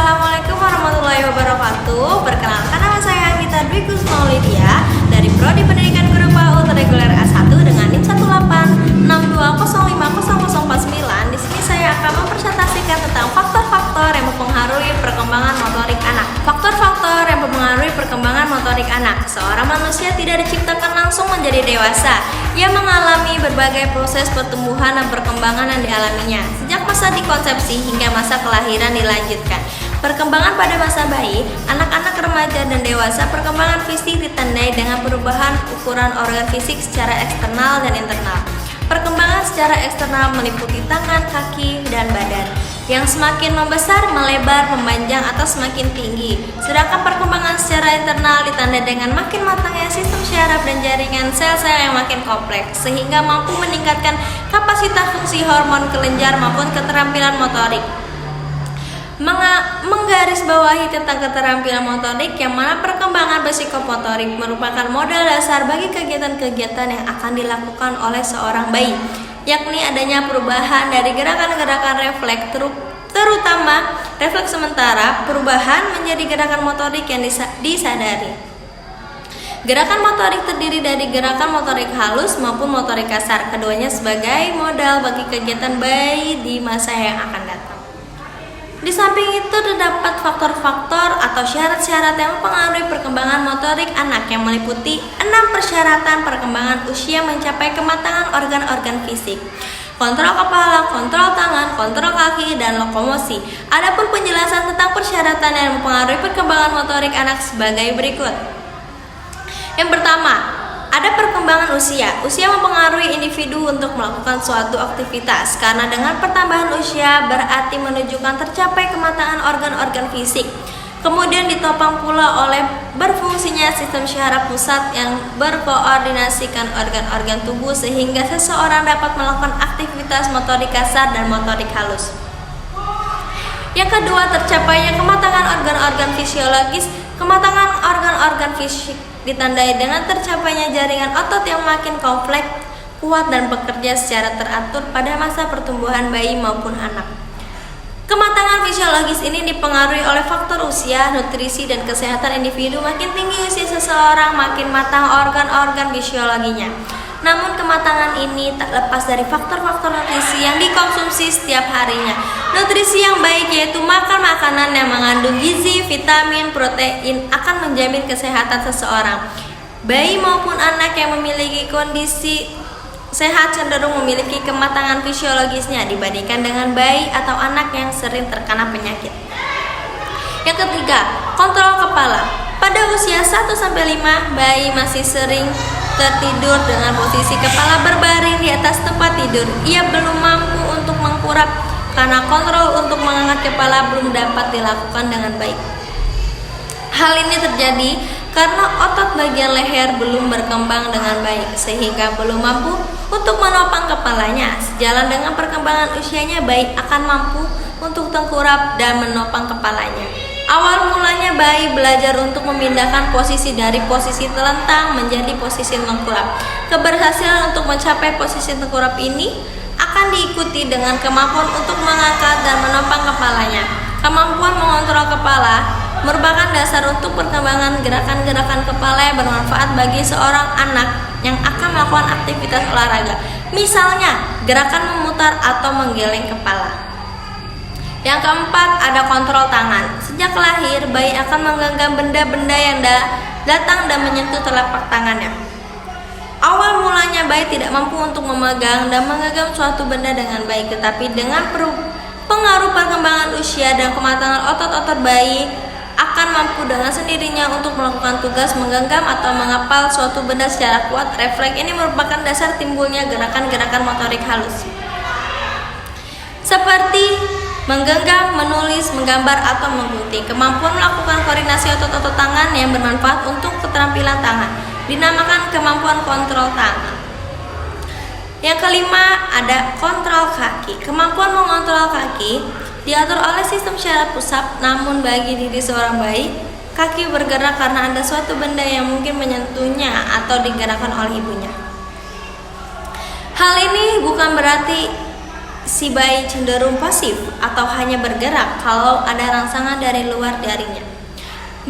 Assalamualaikum warahmatullahi wabarakatuh. Perkenalkan, nama saya Anggita Dwi Kusuma Lydia dari Prodi Pendidikan Guru PAUD Reguler A1 dengan NIM 18620500049. Di sini saya akan mempresentasikan tentang faktor-faktor yang mempengaruhi perkembangan motorik anak. Faktor-faktor yang mempengaruhi perkembangan motorik anak. Seorang manusia tidak diciptakan langsung menjadi dewasa. Ia mengalami berbagai proses pertumbuhan dan perkembangan yang dialaminya. Sejak masa dikonsepsi hingga masa kelahiran dilanjutkan. Perkembangan pada masa bayi, anak-anak, remaja, dan dewasa, perkembangan fisik ditandai dengan perubahan ukuran organ fisik secara eksternal dan internal. Perkembangan secara eksternal meliputi tangan, kaki, dan badan yang semakin membesar, melebar, memanjang, atau semakin tinggi. Sedangkan perkembangan secara internal ditandai dengan makin matangnya sistem syaraf dan jaringan sel-sel yang makin kompleks, sehingga mampu meningkatkan kapasitas fungsi hormon kelenjar maupun keterampilan motorik. Menggarisbawahi tentang keterampilan motorik, yang mana perkembangan psikomotorik merupakan modal dasar bagi kegiatan-kegiatan yang akan dilakukan oleh seorang bayi, yakni adanya perubahan dari gerakan-gerakan refleks, terutama refleks sementara, perubahan menjadi gerakan motorik yang disadari. Gerakan motorik terdiri dari gerakan motorik halus maupun motorik kasar, keduanya sebagai modal bagi kegiatan bayi di masa yang akan datang. Di samping itu terdapat faktor-faktor atau syarat-syarat yang mempengaruhi perkembangan motorik anak yang meliputi 6 persyaratan perkembangan usia mencapai kematangan organ-organ fisik. Kontrol kepala, kontrol tangan, kontrol kaki, dan lokomosi. Adapun penjelasan tentang persyaratan yang mempengaruhi perkembangan motorik anak sebagai berikut. Yang pertama, ada perkembangan usia. Usia mempengaruhi individu untuk melakukan suatu aktivitas, karena dengan pertambahan usia berarti menunjukkan tercapai kematangan organ-organ fisik. Kemudian ditopang pula oleh berfungsinya sistem syaraf pusat yang berkoordinasikan organ-organ tubuh sehingga seseorang dapat melakukan aktivitas motorik kasar dan motorik halus. Yang kedua, tercapainya kematangan organ-organ fisiologis. Kematangan organ-organ fisik ditandai dengan tercapainya jaringan otot yang makin kompleks, kuat, dan bekerja secara teratur pada masa pertumbuhan bayi maupun anak. Kematangan fisiologis ini dipengaruhi oleh faktor usia, nutrisi, dan kesehatan individu. Makin tinggi usia seseorang, makin matang organ-organ fisiologinya. Namun kematangan ini tak lepas dari faktor-faktor nutrisi yang dikonsumsi setiap harinya. Nutrisi yang baik yaitu makan makanan yang mengandung gizi, vitamin, protein akan menjamin kesehatan seseorang. Bayi maupun anak yang memiliki kondisi sehat cenderung memiliki kematangan fisiologisnya dibandingkan dengan bayi atau anak yang sering terkena penyakit. Yang ketiga, kontrol kepala. Pada usia 1-5, bayi masih sering tertidur dengan posisi kepala berbaring di atas tempat tidur. Ia belum mampu untuk mengkurap karena kontrol untuk mengangkat kepala belum dapat dilakukan dengan baik. Hal ini terjadi karena otot bagian leher belum berkembang dengan baik sehingga belum mampu untuk menopang kepalanya. Sejalan dengan perkembangan usianya, bayi akan mampu untuk tengkurap dan menopang kepalanya. Awal mulanya bayi belajar untuk memindahkan posisi dari posisi telentang menjadi posisi tengkurap. Keberhasilan untuk mencapai posisi tengkurap ini akan diikuti dengan kemampuan untuk mengangkat dan menopang kepalanya. Kemampuan mengontrol kepala merupakan dasar untuk perkembangan gerakan-gerakan kepala yang bermanfaat bagi seorang anak yang akan melakukan aktivitas olahraga. Misalnya, gerakan memutar atau menggeleng kepala. Yang keempat, ada kontrol tangan. Sejak lahir, bayi akan menggenggam benda-benda yang datang dan menyentuh telapak tangannya. Awal mulanya bayi tidak mampu untuk memegang dan menggenggam suatu benda dengan baik, tetapi dengan pengaruh perkembangan usia dan kematangan otot-otot bayi akan mampu dengan sendirinya untuk melakukan tugas menggenggam atau mengepal suatu benda secara kuat. Refleks ini merupakan dasar timbulnya gerakan-gerakan motorik halus, seperti menggenggam, menulis, menggambar, atau menggunting. Kemampuan melakukan koordinasi otot-otot tangan yang bermanfaat untuk keterampilan tangan dinamakan kemampuan kontrol tangan. Yang kelima, ada kontrol kaki. Kemampuan mengontrol kaki diatur oleh sistem syaraf pusat, namun bagi diri seorang bayi, kaki bergerak karena ada suatu benda yang mungkin menyentuhnya atau digerakkan oleh ibunya. Hal ini bukan berarti si bayi cenderung pasif atau hanya bergerak kalau ada rangsangan dari luar darinya.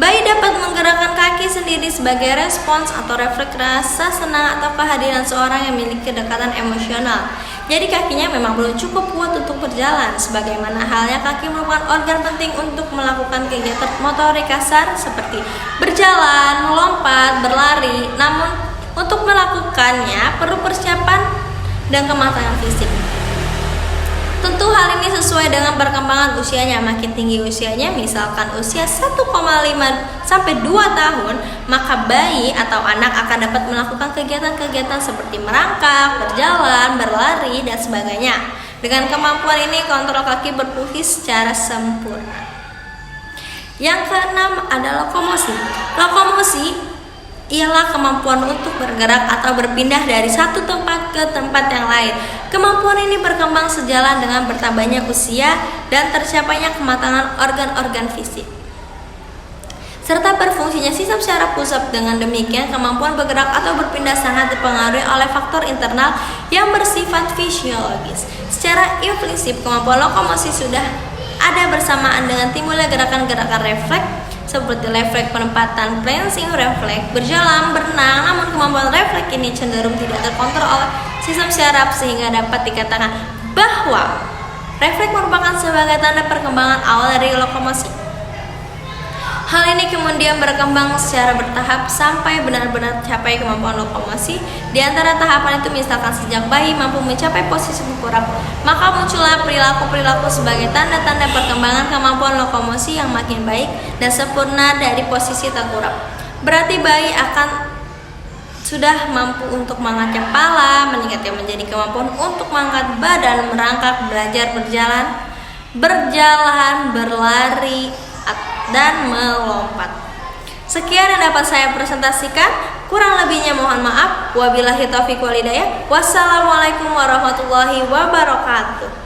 Bayi dapat menggerakkan kaki sendiri sebagai respons atau refleks rasa senang atau kehadiran seorang yang memiliki kedekatan emosional. Jadi kakinya memang belum cukup kuat untuk berjalan. Sebagaimana halnya kaki merupakan organ penting untuk melakukan kegiatan motorik kasar seperti berjalan, melompat, berlari. Namun untuk melakukannya perlu persiapan dan kematangan fisik. Tentu hal ini sesuai dengan perkembangan usianya. Makin tinggi usianya, misalkan usia 1,5 sampai 2 tahun, maka bayi atau anak akan dapat melakukan kegiatan-kegiatan seperti merangkak, berjalan, berlari, dan sebagainya. Dengan kemampuan ini, kontrol kaki berfungsi secara sempurna. Yang keenam adalah lokomosi. Lokomosi ialah kemampuan untuk bergerak atau berpindah dari satu tempat ke tempat yang lain. Kemampuan ini berkembang sejalan dengan bertambahnya usia dan tercapainya kematangan organ-organ fisik, serta berfungsinya sistem syaraf pusat. Dengan demikian, kemampuan bergerak atau berpindah sangat dipengaruhi oleh faktor internal yang bersifat fisiologis. Secara implisit, kemampuan lokomosi sudah ada bersamaan dengan timbulnya gerakan-gerakan refleks seperti refleks penempatan, prancing, refleks berjalan, berenang. Namun kemampuan refleks ini cenderung tidak terkontrol oleh sistem syaraf sehingga dapat dikatakan bahwa refleks merupakan sebagai tanda perkembangan awal dari lokomosi. Hal ini kemudian berkembang secara bertahap sampai benar-benar capai kemampuan lokomosi. Di antara tahapan itu, misalkan sejak bayi mampu mencapai posisi tengkurap, maka muncullah perilaku-perilaku sebagai tanda-tanda perkembangan kemampuan lokomosi yang makin baik dan sempurna dari posisi tengkurap. Berarti bayi akan sudah mampu untuk mengangkat kepala, meningkatkan menjadi kemampuan untuk mengangkat badan, merangkak, belajar berjalan, berlari, dan melompat. Sekian yang dapat saya presentasikan. Kurang lebihnya mohon maaf. Wabillahi taufiq wal hidayah. Wassalamualaikum warahmatullahi wabarakatuh.